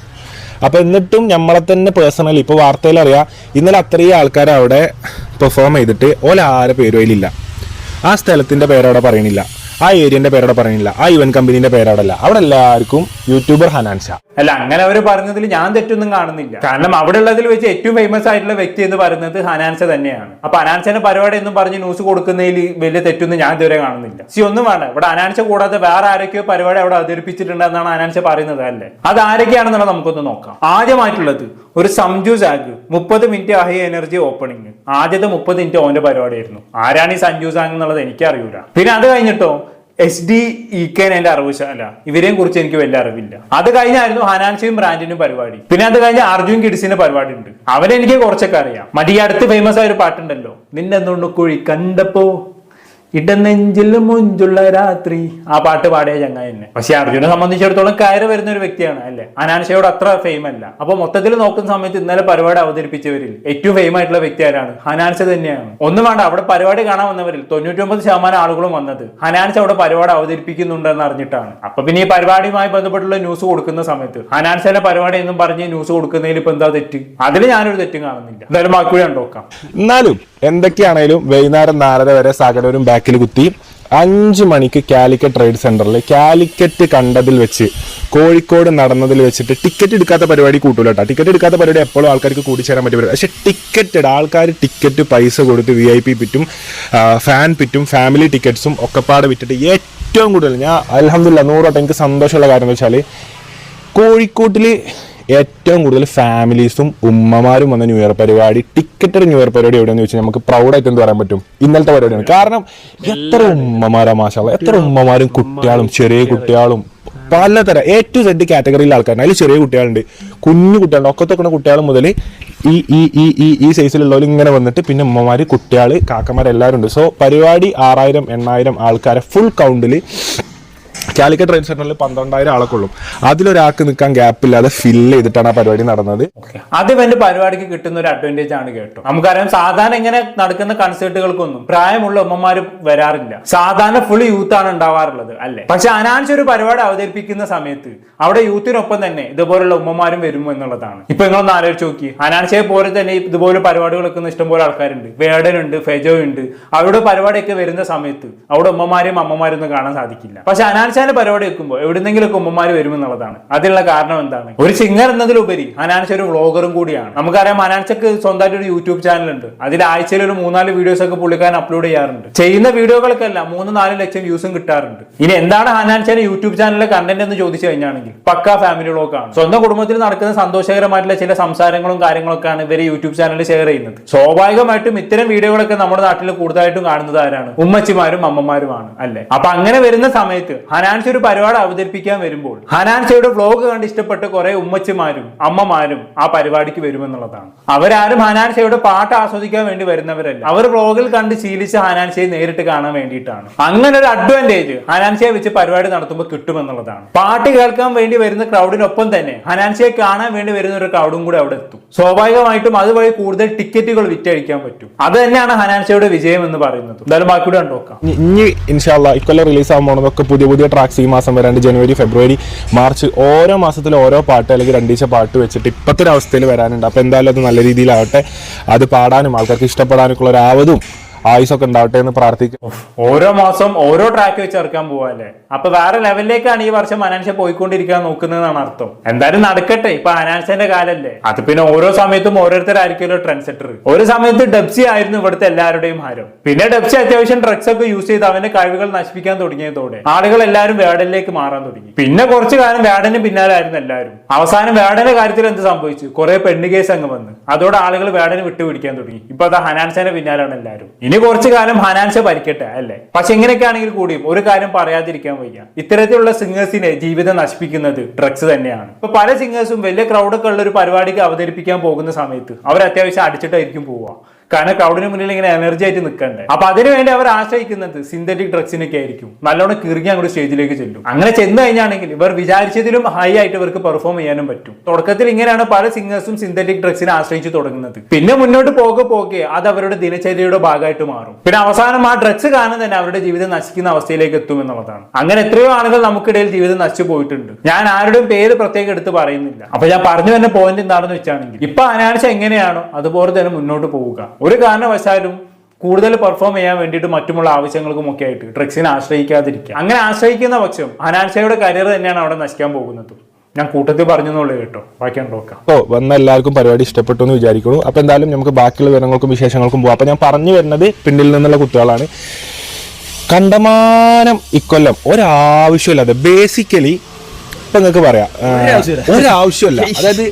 അപ്പൊ എന്നിട്ടും നമ്മളെ തന്നെ പേഴ്സണലി ഇപ്പൊ വാർത്തയിൽ അറിയാം, ഇന്നലെ അത്രയും ആൾക്കാർ അവിടെ പെർഫോം ചെയ്തിട്ട് ആരെ പേരും അതിലില്ല. ആ സ്ഥലത്തിന്റെ പേരവിടെ പറയണില്ല, ആ ഏരിയന്റെ പേരവിടെ പറയണില്ല, ആ ഇവന്റ് കമ്പനീന്റെ പേരവിടെ അല്ല. അവിടെ എല്ലാവർക്കും യൂട്യൂബർ ഹനാൻഷ. അല്ല, അങ്ങനെ അവർ പറഞ്ഞതിൽ ഞാൻ തെറ്റൊന്നും കാണുന്നില്ല. കാരണം അവിടെ ഉള്ളതിൽ വെച്ച് ഏറ്റവും ഫേമസ് ആയിട്ടുള്ള വ്യക്തി എന്ന് പറയുന്നത് ഹനാൻഷ തന്നെയാണ്. അപ്പൊ ഹനാൻഷന്റെ പരിപാടി എന്നും പറഞ്ഞ് ന്യൂസ് കൊടുക്കുന്നതിൽ വലിയ തെറ്റൊന്നും ഞാൻ ഇതുവരെ കാണുന്നില്ല. ഒന്നും വേണ്ട, ഇവിടെ ഹനാൻഷ കൂടാതെ വേറെ ആരൊക്കെയോ പരിപാടി അവിടെ അവതരിപ്പിച്ചിട്ടുണ്ടെന്നാണ് ഹനാൻഷ പറയുന്നത് അല്ലേ. അത് ആരൊക്കെയാണെന്നുള്ളത് നമുക്കൊന്ന് നോക്കാം. ആദ്യമായിട്ടുള്ളത് ഒരു Samju zag 30 minute high energy opening. ആദ്യത്തെ 30 മിനിറ്റ് ഓന്റെ പരിപാടിയായിരുന്നു. ആരാണ് ഈ സഞ്ജു സാങ് എന്നുള്ളത് എനിക്കറിയൂല. പിന്നെ അത് കഴിഞ്ഞിട്ടോ SD-EK എന്റെ അറിവുശാല, ഇവരെയും കുറിച്ച് എനിക്ക് വലിയ അറിവില്ല. അത് കഴിഞ്ഞായിരുന്നു ഹനാൻഷയും ബ്രാൻഡിനും പരിപാടി. പിന്നെ അത് കഴിഞ്ഞ അർജുൻ കിഡ്സിന്റെ പരിപാടി ഉണ്ട്, അവരെനിക്ക് കുറച്ചൊക്കെ അറിയാം. മറ്റേ അടുത്ത് ഫേമസ് ആയ ഒരു പാട്ടുണ്ടല്ലോ, നിന്നെന്തുകൊണ്ട് കുഴി കണ്ടപ്പോ ഇടനെഞ്ചിൽ മുഞ്ചുള്ള രാത്രി, ആ പാട്ട് പാടിയ ചങ്ങായി തന്നെ. പക്ഷെ അർജുനെ സംബന്ധിച്ചിടത്തോളം കയറി വരുന്ന ഒരു വ്യക്തിയാണ് അല്ലെ, ഹനാൻഷയോട് അത്ര ഫെയിം അല്ല. അപ്പൊ മൊത്തത്തിൽ നോക്കുന്ന സമയത്ത് ഇന്നലെ പരിപാടി അവതരിപ്പിച്ചവരിൽ ഏറ്റവും ഫെയിം ആയിട്ടുള്ള വ്യക്തി ആരാണ്? ഹനാൻഷ തന്നെയാണ്. ഒന്നും വേണ്ട, അവിടെ പരിപാടി കാണാൻ വന്നവരിൽ 99% ആളുകളും വന്നത് ഹനാൻഷ അവിടെ പരിപാടി അവതരിപ്പിക്കുന്നുണ്ടെന്ന് അറിഞ്ഞിട്ടാണ്. അപ്പൊ പിന്നെ ഈ പരിപാടിയുമായി ബന്ധപ്പെട്ടുള്ള ന്യൂസ് കൊടുക്കുന്ന സമയത്ത് ഹനാൻഷന്റെ പരിപാടി എന്നും പറഞ്ഞ് ന്യൂസ് കൊടുക്കുന്നതിൽ ഇപ്പൊ എന്താ തെറ്റ്? അതിൽ ഞാനൊരു തെറ്റും കാണുന്നില്ല. എന്തായാലും ബാക്കി കണ്ടോക്കാം. എന്നാലും എന്തൊക്കെയാണേലും വൈകുന്നേരം 4:30 വരെ സകലരും ബാക്കിൽ കുത്തി 5 മണിക്ക് കാലിക്കറ്റ് ട്രേഡ് സെന്ററിൽ കാലിക്കറ്റ് കണ്ടതിൽ വെച്ച് കോഴിക്കോട് നടന്നതിൽ വെച്ചിട്ട് ടിക്കറ്റ് എടുക്കാത്ത പരിപാടി കൂട്ടൂല കേട്ടോ. ടിക്കറ്റ് എടുക്കാത്ത പരിപാടി എപ്പോഴും ആൾക്കാർക്ക് കൂടിച്ചേരാൻ പറ്റിയ പരിപാടി. പക്ഷെ ടിക്കറ്റ് ആൾക്കാർ ടിക്കറ്റ് പൈസ കൊടുത്ത് VIP പിറ്റും ഫാൻ പിറ്റും ഫാമിലി ടിക്കറ്റ്സും ഒക്കെപ്പാടെ വിറ്റിട്ട് ഏറ്റവും കൂടുതൽ ഞാൻ അൽഹംദുലില്ലാ 100 വട്ടം എനിക്ക് സന്തോഷമുള്ള കാര്യം എന്ന് വെച്ചാൽ കോഴിക്കോട്ടിൽ ഏറ്റവും കൂടുതൽ ഫാമിലീസും ഉമ്മമാരും വന്ന ന്യൂ ഇയർ പരിപാടി, ടിക്കറ്റഡ് ന്യൂ ഇയർ പരിപാടി എവിടെയെന്ന് ചോദിച്ചാൽ നമുക്ക് പ്രൗഡായിട്ട് എന്ത് പറയാൻ പറ്റും? ഇന്നലത്തെ പരിപാടിയാണ്. കാരണം എത്ര ഉമ്മമാരാ മാഷാഅല്ലാഹ്, എത്ര ഉമ്മമാരും കുട്ടികളും ചെറിയ കുട്ടികളും പലതരം A to Z കാറ്റഗറിയിലെ ആൾക്കാരുണ്ട്. അതിൽ ചെറിയ കുട്ടികളുണ്ട്, കുഞ്ഞു കുട്ടികളുണ്ട്, ഒക്കത്തൊക്കെ കുട്ടികൾ മുതൽ ഈ സൈസിലുള്ളവർ ഇങ്ങനെ വന്നിട്ട് പിന്നെ ഉമ്മമാര് കുട്ടികൾ കാക്കമാരെല്ലാവരും ഉണ്ട്. സോ പരിപാടി 6000 8000 ആൾക്കാരെ ഫുൾ കൗണ്ടിൽ കാലിക്കറ്റ് ട്രേഡ് സെന്ററിൽ 12,000 ആളൊക്കെ ഉള്ളൂ. അതിലൊരാൾക്ക് നിൽക്കാൻ ഗ്യാപ്പില്ലാതെ ഫില്ല് ചെയ്തിട്ടാണ് ആ പരിപാടി നടന്നത്. അത് എന്റെ പരിപാടിക്ക് കിട്ടുന്ന ഒരു അഡ്വാൻറ്റേജ് ആണ് കേട്ടോ. നമുക്കറിയാം സാധാരണ ഇങ്ങനെ നടക്കുന്ന കൺസേർട്ടുകൾക്കൊന്നും പ്രായമുള്ള ഉമ്മമാര് വരാറില്ല. സാധാരണ ഫുൾ യൂത്ത് ആണ് ഉണ്ടാവാറുള്ളത് അല്ലെ. പക്ഷെ ഹനാൻഷ ഒരു പരിപാടി അവതരിപ്പിക്കുന്ന സമയത്ത് അവിടെ യൂത്തിനൊപ്പം തന്നെ ഇതുപോലുള്ള ഉമ്മമാരും വരുമോ എന്നുള്ളതാണ്. ഇപ്പൊ നിങ്ങളൊന്ന് ആലോചിച്ച് നോക്കി, ഹനാൻഷയെ പോലെ തന്നെ ഇതുപോലെ പരിപാടികൾ വെക്കുന്ന ഇഷ്ടംപോലെ ആൾക്കാരുണ്ട്. വേടനുണ്ട്, ഫെജോ ഉണ്ട്. അവരുടെ പരിപാടിയൊക്കെ വരുന്ന സമയത്ത് അവിടെ ഉമ്മമാരെയും അമ്മമാരും ഒന്നും കാണാൻ സാധിക്കില്ല. പക്ഷെ ഹനാൻഷ പരിപാടി വെക്കുമ്പോൾ എവിടെന്നെങ്കിലും ഉമ്മമാര് വരുമെന്നുള്ളതാണ്. അതിനുള്ള കാരണം എന്താണ്? ഒരു സിംഗർ എന്നതിലുപരി ഹനാൻഷ ഒരു വ്ളോഗറും കൂടിയാണ്. നമുക്കറിയാം ഹനാൻഷക്ക് സ്വന്തമായിട്ട് ഒരു യൂട്യൂബ് ചാനൽ ഉണ്ട്. അതിൽ ആഴ്ചയിൽ ഒരു 3-4 വീഡിയോസ് ഒക്കെ പുള്ളിക്കാരൻ അപ്ലോഡ് ചെയ്യാറുണ്ട്. ചെയ്യുന്ന വീഡിയോകൾക്കെല്ലാം 3-4 ലക്ഷം വ്യൂസും കിട്ടാറുണ്ട്. ഇനി എന്താണ് ഹനാൻഷയുടെ യൂട്യൂബ് ചാനലിലെ കണ്ടന്റ് എന്ന് ചോദിച്ചു കഴിഞ്ഞാണെങ്കിൽ പക്കാ ഫാമിലി വ്ളോഗാണ്. സ്വന്തം കുടുംബത്തിൽ നടക്കുന്ന സന്തോഷകരമായിട്ടുള്ള ചില സംസാരങ്ങളും കാര്യങ്ങളൊക്കെയാണ് ഇവര് യൂട്യൂബ് ചാനലിൽ ഷെയർ ചെയ്യുന്നത്. സ്വാഭാവികമായിട്ടും ഇത്തരം വീഡിയോകളൊക്കെ നമ്മുടെ നാട്ടിൽ കൂടുതലായിട്ടും കാണുന്നത് ആരാണ്? ഉമ്മച്ചിമാരും അമ്മമാരുമാണ് അല്ലെ. അപ്പൊ അങ്ങനെ വരുന്ന സമയത്ത് ഹനാൻഷ ഒരു പരിപാടി അവതരിപ്പിക്കാൻ വരുമ്പോൾ ഹനാൻഷയുടെ വ്ലോഗ് കണ്ട് ഇഷ്ടപ്പെട്ട് കുറെ ഉമ്മച്ചിമാരും അമ്മമാരും ആ പരിപാടിക്ക് വരുമെന്നുള്ളതാണ്. അവരാരും ഹനാൻഷയുടെ പാട്ട് ആസ്വദിക്കാൻ വേണ്ടി വരുന്നവരല്ല. അവർ വ്ലോഗിൽ കണ്ട് ശീലിച്ച ഹനാൻഷയെ നേരിട്ട് കാണാൻ വേണ്ടിയിട്ടാണ്. അങ്ങനെ ഒരു അഡ്വാൻറ്റേജ് ഹനാൻഷയെ വെച്ച് പരിപാടി നടത്തുമ്പോൾ കിട്ടുമെന്നുള്ളതാണ്. പാട്ട് കേൾക്കാൻ വേണ്ടി വരുന്ന ക്രൗഡിനൊപ്പം തന്നെ ഹനാൻഷയെ കാണാൻ വേണ്ടി വരുന്ന ഒരു ക്രൗഡും കൂടെ അവിടെ എത്തും. സ്വാഭാവികമായിട്ടും അതുവഴി കൂടുതൽ ടിക്കറ്റുകൾ വിറ്റഴിക്കാൻ പറ്റും. അത് തന്നെയാണ് ഹനാൻഷയുടെ വിജയം എന്ന് പറയുന്നത്. എന്തായാലും ബാക്കി കൂടെ കണ്ടോക്കാം. ഇനി ഇൻഷാ അല്ലാഹ് ഇക്കൊല്ലം റിലീസ് ആകാൻ പോകുന്നതൊക്കെ പുതിയ ട്രാക്സ് ഈ മാസം വരാണ്ട് ജനുവരി, ഫെബ്രുവരി, മാർച്ച് ഓരോ മാസത്തിൽ ഓരോ പാട്ട് അല്ലെങ്കിൽ 2 ദിവസം പാട്ട് വെച്ചിട്ട് ഇപ്പോഴത്തെ ഒരു അവസ്ഥയിൽ വരാനുണ്ട്. അപ്പോൾ എന്തായാലും അത് നല്ല രീതിയിലാവട്ടെ. അത് പാടാനും ആൾക്കാർക്ക് ഇഷ്ടപ്പെടാനൊക്കെ ഉള്ള ഒരു ആവതും ആയുസൊക്കെ ഉണ്ടാവട്ടെ എന്ന് പ്രാർത്ഥിക്കും. ഓരോ മാസം ഓരോ ട്രാക്ക് വെച്ച് ഇറക്കാൻ പോവല്ലേ. അപ്പൊ വേറെ ലെവലിലേക്കാണ് ഈ വർഷം ഹനാൻഷ പോയിക്കൊണ്ടിരിക്കാൻ നോക്കുന്നതാണ് അർത്ഥം. എന്തായാലും നടക്കട്ടെ, ഇപ്പൊ ഹനാൻഷന്റെ കാലല്ലേ. അത് പിന്നെ ഓരോ സമയത്തും ഓരോരുത്തരായിരിക്കുമല്ലോ ട്രെൻഡ് സെറ്റർ. ഒരു സമയത്ത് ഡബ്സി ആയിരുന്നു ഇവിടുത്തെ എല്ലാവരുടെയും ഹരം. പിന്നെ ഡബ്സി അത്യാവശ്യം ഡ്രഗ്സ് ഒക്കെ യൂസ് ചെയ്ത് അവന്റെ കഴിവുകൾ നശിപ്പിക്കാൻ തുടങ്ങിയതോടെ ആളുകൾ എല്ലാവരും വേടനിലേക്ക് മാറാൻ തുടങ്ങി. പിന്നെ കുറച്ചു കാലം വേടന് പിന്നാലെ ആയിരുന്നു എല്ലാവരും. അവസാനം വേടന്റെ കാര്യത്തിൽ എന്ത് സംഭവിച്ചു? കുറെ പെണ്ണ് കേസ് അങ്ങ് വന്ന് അതോടെ ആളുകൾ വേടന് വിട്ടുപിടിക്കാൻ തുടങ്ങി. ഇപ്പൊ അത് ഹനാൻഷന്റെ പിന്നാലാണ് എല്ലാവരും. ഇനി കുറച്ചു കാലം ഹനാൻഷ ഭരിക്കട്ടെ അല്ലെ. പക്ഷെ എങ്ങനെയൊക്കെ ആണെങ്കിൽ കൂടിയും ഒരു കാര്യം പറയാതിരിക്കാൻ വയ്യ, ഇത്തരത്തിലുള്ള സിംഗേഴ്സിനെ ജീവിതം നശിപ്പിക്കുന്നത് ഡ്രഗ്സ് തന്നെയാണ്. ഇപ്പൊ പല സിംഗേഴ്സും വലിയ ക്രൗഡൊക്കെ ഉള്ള ഒരു പരിപാടിക്ക് അവതരിപ്പിക്കാൻ പോകുന്ന സമയത്ത് അവർ അത്യാവശ്യം അടിച്ചിട്ടായിരിക്കും പോവുക. കാരണം ക്രൗഡിന് മുന്നിൽ ഇങ്ങനെ എനർജി ആയിട്ട് നിൽക്കണ്ടേ. അപ്പൊ അതിനുവേണ്ടി അവർ ആശ്രയിക്കുന്നത് സിന്തറ്റിക് ഡ്രഗ്സിനൊക്കെ ആയിരിക്കും. നല്ലോണം കിറുകി അങ്ങോട്ട് സ്റ്റേജിലേക്ക് ചെല്ലും. അങ്ങനെ ചെന്ന് കഴിഞ്ഞാണെങ്കിൽ ഇവർ വിചാരിച്ചതിലും ഹൈ ആയിട്ട് ഇവർക്ക് പെർഫോം ചെയ്യാനും പറ്റും. തുടക്കത്തിൽ ഇങ്ങനെയാണ് പല സിംഗേഴ്സും സിന്തറ്റിക് ഡ്രഗ്സിനെ ആശ്രയിച്ച് തുടങ്ങുന്നത്. പിന്നെ മുന്നോട്ട് പോകെ അത് അവരുടെ ദിനചര്യയുടെ ഭാഗമായിട്ട് മാറും. പിന്നെ അവസാനം ആ ഡ്രഗ്സ് കാരണം തന്നെ അവരുടെ ജീവിതം നശിക്കുന്ന അവസ്ഥയിലേക്ക് എത്തും എന്നുള്ളതാണ്. അങ്ങനെ എത്രയോ ആളുകൾ നമുക്കിടയിൽ ജീവിതം നശിച്ചു പോയിട്ടുണ്ട്. ഞാൻ ആരുടെയും പേര് പ്രത്യേകം എടുത്ത് പറയുന്നില്ല. അപ്പൊ ഞാൻ പറഞ്ഞു വരുന്ന പോയിന്റ് എന്താണെന്ന് വെച്ചാണെങ്കിൽ ഇപ്പൊ ഹനാൻഷ എങ്ങനെയാണോ അതുപോലെ തന്നെ മുന്നോട്ട് പോവുക. ഒരു കാരണവശാലും കൂടുതൽ പെർഫോം ചെയ്യാൻ വേണ്ടിയിട്ട് മറ്റുമുള്ള ആവശ്യങ്ങൾക്കും ഒക്കെ ആയിട്ട് ഡ്രഗ്സിനെ ആശ്രയിക്കാതിരിക്കുക. അങ്ങനെ ആശ്രയിക്കുന്ന പക്ഷം ഹനാൻഷയുടെ കരിയർ തന്നെയാണ് അവിടെ നശിക്കാൻ പോകുന്നത്. ഞാൻ കൂട്ടത്തിൽ പറഞ്ഞെന്നുള്ളൂ കേട്ടോ, ബാക്കി നോക്കാം. വന്ന എല്ലാവർക്കും പരിപാടി ഇഷ്ടപ്പെട്ടു എന്ന് വിചാരിക്കുന്നു. അപ്പൊ എന്തായാലും നമുക്ക് ബാക്കിയുള്ള വിവരങ്ങൾക്കും വിശേഷങ്ങൾക്കും പോകാം. അപ്പൊ ഞാൻ പറഞ്ഞു വരുന്നത് പിന്നിൽ നിന്നുള്ള കുട്ടികളാണ്. കണ്ടമാനം ഇക്കൊല്ലം ഒരാവശ്യമില്ലാതെ ബേസിക്കലി ഇപ്പൊ നിങ്ങൾക്ക് പറയാം ഒരാവശ്യമല്ല, അതായത്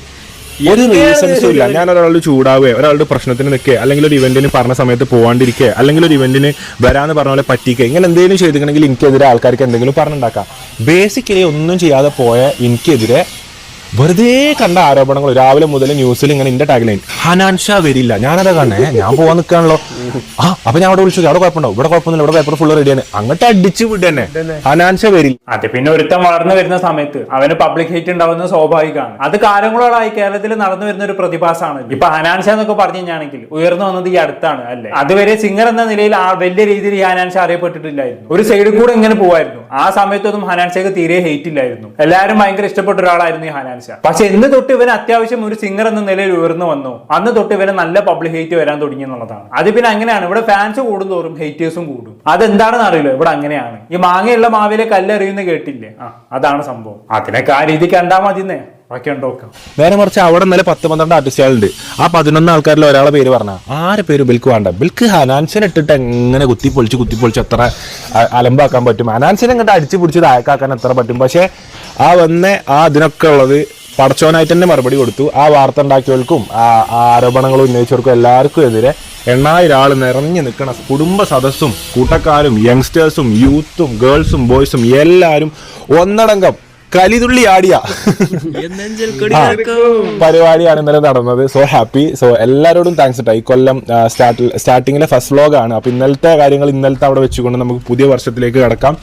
ഒരു റീസൺസും ഇല്ല. ഞാൻ ഒരാളുടെ ചൂടാവുകയോ ഒരാളുടെ പ്രശ്നത്തിന് നിൽക്കുക, അല്ലെങ്കിൽ ഒരു ഇവന്റിന് പറഞ്ഞ സമയത്ത് പോകാണ്ടിരിക്കുക, അല്ലെങ്കിൽ ഒരു ഇവന്റിന് വരാന്ന് പറഞ്ഞ പോലെ പറ്റിക്കുക, ഇങ്ങനെ എന്തെങ്കിലും ചെയ്തിട്ടുണ്ടെങ്കിൽ എനിക്കെതിരെ ആൾക്കാർക്ക് എന്തെങ്കിലും പറഞ്ഞുണ്ടാക്കാം. ബേസിക്കലി ഒന്നും ചെയ്യാതെ പോയ എനിക്കെതിരെ വെറുതെ കണ്ട ആരോപണങ്ങൾ രാവിലെ മുതൽ ന്യൂസിൽ ഇങ്ങനെ എന്റെ ടാഗ്ലൈൻ ഹനാൻഷ വരില്ല. ഞാനതാ കാണേ, ഞാൻ പോവാൻ നിൽക്കാണല്ലോ. അപ്പൊ ഞാൻ അവിടെ വിളിച്ചു, അവിടെ കുഴപ്പമുണ്ടോ? ഇവിടെ കുഴപ്പമൊന്നുമില്ല, ഇവിടെ പേപ്പർ ഫുള്ള് റെഡിയാണ്. അങ്ങോട്ട് അടിച്ചു വിട്ട് തന്നെ ഹനാൻഷ വരില്ല. അതെ, പിന്നെ ഒരുത്തം വളർന്നു വരുന്ന സമയത്ത് അവന് പബ്ലിക് ഹേറ്റ് ഉണ്ടാവുന്നത് സ്വാഭാവികമാണ്. അത് കാലങ്ങളോളായി കേരളത്തിൽ നടന്നു വരുന്ന ഒരു പ്രതിഭാസമാണ്. ഇപ്പൊ ഹനാൻഷ എന്നൊക്കെ പറഞ്ഞു കഴിഞ്ഞാണെങ്കിൽ ഉയർന്നു വന്നത് ഈ അടുത്താണ് അല്ലേ. അതുവരെ സിംഗർ എന്ന നിലയിൽ വലിയ രീതിയിൽ ഈ ഹനാൻഷ അറിയപ്പെട്ടിട്ടില്ലായിരുന്നു. ഒരു സൈഡിൽ കൂടെ ഇങ്ങനെ പോവായിരുന്നു. ആ സമയത്തൊന്നും ഹനാൻഷയ്ക്ക് തീരെ ഹേറ്റ് ഇല്ലായിരുന്നു. എല്ലാവരും ഭയങ്കര ഇഷ്ടപ്പെട്ട ഒരാളായിരുന്നു ഈ ഹനാൻഷ. പക്ഷെ എന്ന് തൊട്ട് ഇവൻ അത്യാവശ്യം ഒരു സിംഗർ എന്ന നിലയിൽ ഉയർന്നു വന്നു, അന്ന് തൊട്ട് ഇവന് നല്ല പബ്ലിക് ഹേറ്റ് വരാൻ തുടങ്ങി എന്നുള്ളതാണ്. അത് പിന്നെ അങ്ങനെയാണ്, ഇവിടെ ഫാൻസ് കൂടുന്തോറും ഹേറ്റേഴ്സും കൂടും. അതെന്താണെന്ന് അറിയില്ല, ഇവിടെ അങ്ങനെയാണ്. ഈ മാങ്ങയുള്ള മാവിലെ കല്ലെറിയുന്ന കേട്ടില്ലേ, അതാണ് സംഭവം. അതിനൊക്കെ ആ രീതി കണ്ടാൽ മതിന്നേ. നേരെ മറിച്ച് അവിടെ ഇന്നലെ 10-12 ആർട്ടിസ്റ്റുകളുണ്ട്. ആ 11 ആൾക്കാരിൽ ഒരാളെ പേര് പറഞ്ഞ ആരെ പേര് ബിൽക്ക് വേണ്ട. ബിൽക്ക് ഹനാൻസിനെ ഇട്ടിട്ട് എങ്ങനെ കുത്തിപ്പൊളിച്ച് എത്ര അലമ്പാക്കാൻ പറ്റും, ഹനാൻസിനെ ഇങ്ങോട്ട് അടിച്ചു പിടിച്ച് താഴക്കാക്കാൻ എത്ര പറ്റും. പക്ഷെ ആ വന്ന ആ അതിനൊക്കെ ഉള്ളത് പടച്ചോനായിട്ട് തന്നെ മറുപടി കൊടുത്തു. ആ വാർത്ത ഉണ്ടാക്കിയവർക്കും ആ ആരോപണങ്ങൾ ഉന്നയിച്ചവർക്കും എല്ലാവർക്കും എതിരെ 8000 ആൾ നിറഞ്ഞു നിൽക്കണ കുടുംബ സദസ്സും കൂട്ടക്കാരും യങ്സ്റ്റേഴ്സും യൂത്തും ഗേൾസും ബോയ്സും എല്ലാവരും ഒന്നടങ്കം കലിതുള്ളി ആടിയ പരിപാടിയാണ് ഇന്നലെ നടന്നത്. So happy. സോ എല്ലാവരോടും താങ്ക്സ് കേട്ടോ. ഈ കൊല്ലം സ്റ്റാർട്ടിങ്ങിലെ ഫസ്റ്റ് വ്ലോഗാണ്. അപ്പൊ ഇന്നലത്തെ കാര്യങ്ങൾ ഇന്നലത്തെ അവിടെ വെച്ചുകൊണ്ട് നമുക്ക് പുതിയ വർഷത്തിലേക്ക് കടക്കാം.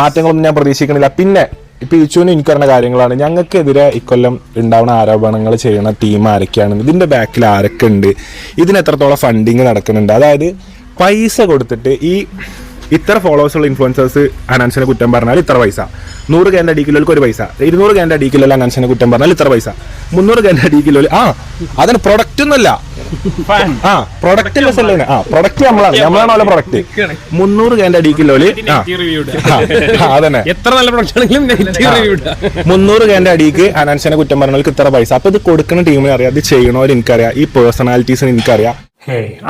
മാറ്റങ്ങളൊന്നും ഞാൻ പ്രതീക്ഷിക്കണില്ല. പിന്നെ ഇപ്പൊ ഇച്ചുവിന് എനിക്കറിയുന്ന കാര്യങ്ങളാണ്. ഞങ്ങൾക്കെതിരെ ഇക്കൊല്ലം ഉണ്ടാവുന്ന ആരോപണങ്ങൾ ചെയ്യുന്ന ടീം ആരൊക്കെയാണ്, ഇതിന്റെ ബാക്കിൽ ആരൊക്കെ ഉണ്ട്, ഇതിന് എത്രത്തോളം ഫണ്ടിങ് നടക്കുന്നുണ്ട്. അതായത് പൈസ കൊടുത്തിട്ട് ഈ ഇത്ര ഫോളോവേഴ്സ് ഉള്ള ഇൻഫ്ലുവൻസേഴ്സ് ഹനാൻസിനെ കുറ്റം പറഞ്ഞാൽ ഇത്ര പൈസ, 100 കേൻ്റെ അടിക്കിലോക്ക് ഒരു പൈസ, 200 കേൻ്റെ അടിക്കിലോ ഹനാൻസിനെ കുറ്റം പറഞ്ഞാൽ ഇത്ര പൈസ, 300 കേൻ്റെ അടിക്കിലോ അതിന് പ്രൊഡക്റ്റ് ഒന്നുമല്ല. പ്രൊഡക്റ്റ് പ്രൊഡക്റ്റ് നമ്മളാണ് ഓരോ പ്രൊഡക്റ്റ്. 300 കേൻ്റെ അടിക്കിലോല് അതന്നെ എത്ര നല്ല പ്രൊഡക്റ്റ് 300 കേൻ്റെ അടിക്ക് ഹനാൻസിനെ കുറ്റം പറഞ്ഞാൽ ഇത്ര പൈസ. അപ്പൊ ഇത് കൊടുക്കുന്ന ടീമിനെ അറിയാം, ഇത് ചെയ്യണവർ എനിക്കറിയാം, ഈ പേഴ്സണാലിറ്റീസിന് എനിക്കറിയാം.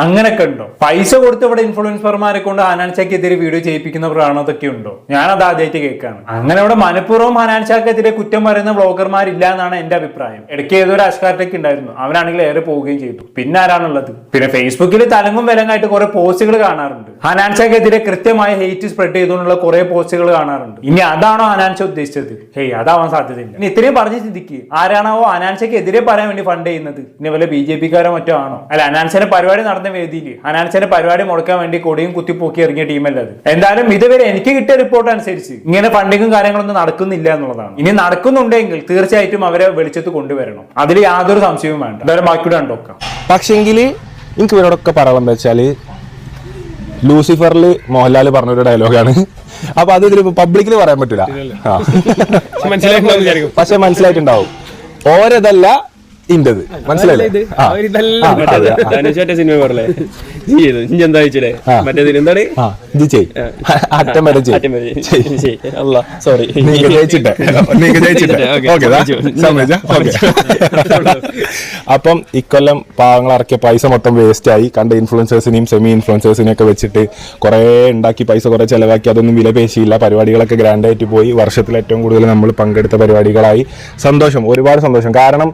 അങ്ങനെയൊക്കെ ഉണ്ടോ? പൈസ കൊടുത്ത് ഇവിടെ ഇൻഫ്ലുവൻസർമാരെ കൊണ്ട് ഹനാൻഷക്കെതിരെ വീഡിയോ ചെയ്യിപ്പിക്കുന്നവരാണോ അതൊക്കെ ഉണ്ടോ? ഞാനത് ആദ്യമായിട്ട് കേൾക്കാണ്. അങ്ങനെ ഇവിടെ മനഃപൂർവ്വം ഹനാൻഷക്കെതിരെ കുറ്റം പറയുന്ന വ്ളോഗർമാരില്ല എന്നാണ് എന്റെ അഭിപ്രായം. ഇടയ്ക്ക് ഏതൊരു അഷ്കാർട്ടൊക്കെ ഉണ്ടായിരുന്നു, അവനാണെങ്കിൽ ഏറെ പോവുകയും ചെയ്തു. പിന്നെ ആരാണുള്ളത്? പിന്നെ ഫേസ്ബുക്കിൽ തലങ്ങും വിലങ്ങായിട്ട് കുറെ പോസ്റ്റുകൾ കാണാറുണ്ട്. ഹനാൻഷക്കെതിരെ കൃത്യമായ ഹേറ്റ് സ്പ്രെഡ് ചെയ്തുകൊണ്ടുള്ള കുറെ പോസ്റ്റുകൾ കാണാറുണ്ട്. ഇനി അതാണോ ഹനാൻഷ ഉദ്ദേശിച്ചത്? അതാവാൻ സാധ്യതയില്ല. ഇനി ഇത്രയും പറഞ്ഞ് ചിന്തിക്ക്, ആരാണോ ഹനാൻഷയ്ക്ക് എതിരെ പറയാൻ വേണ്ടി ഫണ്ട് ചെയ്യുന്നത്? ഇനി വല്ല BJP-കാരോ മറ്റോ ആണോ? അല്ല, ഹനാൻഷനെ പരിപാടി നടന്ന വേദിയിൽ ഹനാൻഷന്റെ പരിപാടി മുടക്കാൻ വേണ്ടി കൊടിയും കുത്തിപ്പോക്കി ഇറങ്ങിയ ടീമല്ല അത്. എന്തായാലും ഇതുവരെ എനിക്ക് കിട്ടിയ റിപ്പോർട്ട് അനുസരിച്ച് ഇങ്ങനെ ഫണ്ടിങ്ങും കാര്യങ്ങളൊന്നും നടക്കുന്നില്ല എന്നുള്ളതാണ്. ഇനി നടക്കുന്നുണ്ടെങ്കിൽ തീർച്ചയായിട്ടും അവരെ വെളിച്ചത്ത് കൊണ്ടുവരണം, അതിൽ യാതൊരു സംശയവും വേണ്ട. എന്തായാലും ബാക്കിയുടെ കണ്ടോക്കാം. പക്ഷെങ്കിൽ എനിക്ക് ഇവരോടൊക്കെ പറയാനുള്ള വെച്ചാല് ലൂസിഫറിൽ മോഹൻലാൽ പറഞ്ഞൊരു ഡയലോഗാണ്. അപ്പൊ അത് ഇതിൽ പബ്ലിക്കിൽ പറയാൻ പറ്റില്ല. പക്ഷെ മനസ്സിലായിട്ടുണ്ടാവും ഓരതല്ല ഇന്റത്. മനസ്സിലായില്ലേ? സിനിമ പറഞ്ഞേ എന്താ മറ്റേ അറ്റം വരെ സോറി അപ്പം ഇക്കൊല്ലം പാവങ്ങൾ ഇറക്കിയ പൈസ മൊത്തം വേസ്റ്റ് ആയി. കണ്ട ഇൻഫ്ലുവൻസേഴ്സിനെയും സെമി ഇൻഫ്ലുവൻസേഴ്സിനെയും ഒക്കെ വെച്ചിട്ട് കുറെ ഉണ്ടാക്കി പൈസ കുറെ ചെലവാക്കി. അതൊന്നും വില പേശിയില്ല. പരിപാടികളൊക്കെ ഗ്രാൻഡായിട്ട് പോയി. വർഷത്തിൽ ഏറ്റവും കൂടുതൽ നമ്മൾ പങ്കെടുത്ത പരിപാടികളായി. സന്തോഷം, ഒരുപാട് സന്തോഷം. കാരണം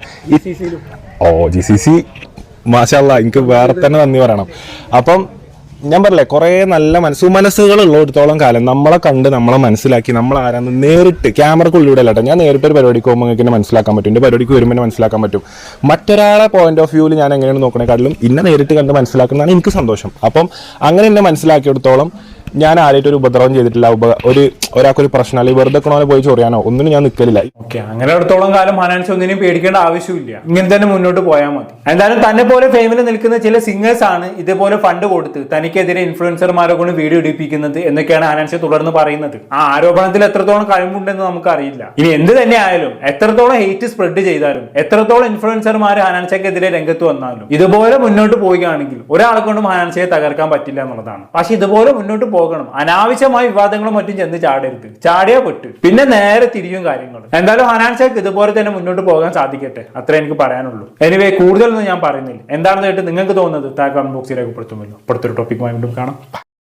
GCC മാഷാ അല്ലാഹ്, എനിക്ക് വേറെ തന്നെ നന്ദി പറയണം. അപ്പം ഞാൻ പറയല്ലേ കുറേ നല്ല മനസ്സുകൾ ഉള്ളിടത്തോളം കാലം നമ്മളെ കണ്ട് നമ്മളെ മനസ്സിലാക്കി നമ്മൾ ആരാന്ന് നേരിട്ട് ക്യാമറക്കുള്ളിലൂടെ അല്ല. ഞാൻ നേരിട്ട് ഒരു പരിപാടിക്ക് പോകുമ്പോൾ നിങ്ങൾക്ക് മനസ്സിലാക്കാൻ പറ്റും, എൻ്റെ പരിപാടിക്ക് വരുമ്പോൾ മനസ്സിലാക്കാൻ പറ്റും. മറ്റൊരാളെ പോയിന്റ് ഓഫ് വ്യൂവിൽ ഞാൻ എങ്ങനെയാണ് നോക്കണേക്കാട്ടിലും ഇന്നെ നേരിട്ട് കണ്ട് മനസ്സിലാക്കുന്നതാണ് എനിക്ക് സന്തോഷം. അപ്പം അങ്ങനെ എന്നെ മനസ്സിലാക്കിയെടുത്തോളം ഞാൻ ആരായിട്ട് ഒരു ഉപദ്രവം ചെയ്തിട്ടില്ല. ഒരാൾക്കൊരു പ്രശ്നം അല്ലെങ്കിൽ വെറുതെ കൊണോനെ പോയി ചൊറിയാനോ ഒന്നിനും ഞാൻ നിൽക്കലില്ല. ഓക്കെ, അങ്ങനെ അടുത്തോളം കാലം ഹനാൻഷ ഒന്നിനും പേടിക്കേണ്ട ആവശ്യമില്ല, ഇങ്ങനെ തന്നെ മുന്നോട്ട് പോയാൽ മതി. എന്തായാലും തന്നെ പോലെ ഫേമിൽ നിൽക്കുന്ന ചില സിംഗേഴ്സ് ആണ് ഇതേപോലെ ഫണ്ട് കൊടുത്ത് തനിക്കെതിരെ ഇൻഫ്ലുവൻസർമാരെ കൊണ്ട് വീഡിയോ ഇടിപ്പിക്കുന്നത് എന്നൊക്കെയാണ് ഹനാൻഷ തുടർന്ന് പറയുന്നത്. ആ ആരോപണത്തിൽ എത്രത്തോളം കഴിവുണ്ടെന്ന് നമുക്കറിയില്ല. ഇനി എന്ത് തന്നെ ആയാലും, എത്രത്തോളം ഹെയ്റ്റ് സ്പ്രെഡ് ചെയ്താലും, എത്രത്തോളം ഇൻഫ്ലുവൻസർമാർ ഹനാൻഷയ്ക്കെതിരെ രംഗത്ത് വന്നാലും, ഇതുപോലെ മുന്നോട്ട് പോവുകയാണെങ്കിൽ ഒരാളെ കൊണ്ടും ഹനാൻഷയെ തകർക്കാൻ പറ്റില്ല എന്നുള്ളതാണ്. പക്ഷെ ഇതുപോലെ മുന്നോട്ട് പോകണം, അനാവശ്യമായ വിവാദങ്ങളും മറ്റും ചെന്ന് ചാടരുത്. ചാടിയാ പെട്ട് പിന്നെ നേരെ തിരിയും കാര്യങ്ങൾ. എന്തായാലും ഹനാൻഷയ്ക്ക് ഇതുപോലെ തന്നെ മുന്നോട്ട് പോകാൻ സാധിക്കട്ടെ, അത്ര എനിക്ക് പറയാനുള്ളൂ. എനിവേ കൂടുതലൊന്നും ഞാൻ പറയുന്നില്ല. എന്താണെന്ന് കേട്ട് നിങ്ങൾക്ക് തോന്നുന്നത് താഴെ കമന്റ് ബോക്സിൽ രേഖപ്പെടുത്തുമല്ലോ. അടുത്തൊരു ടോപ്പിക്കുമായി വീണ്ടും കാണാം.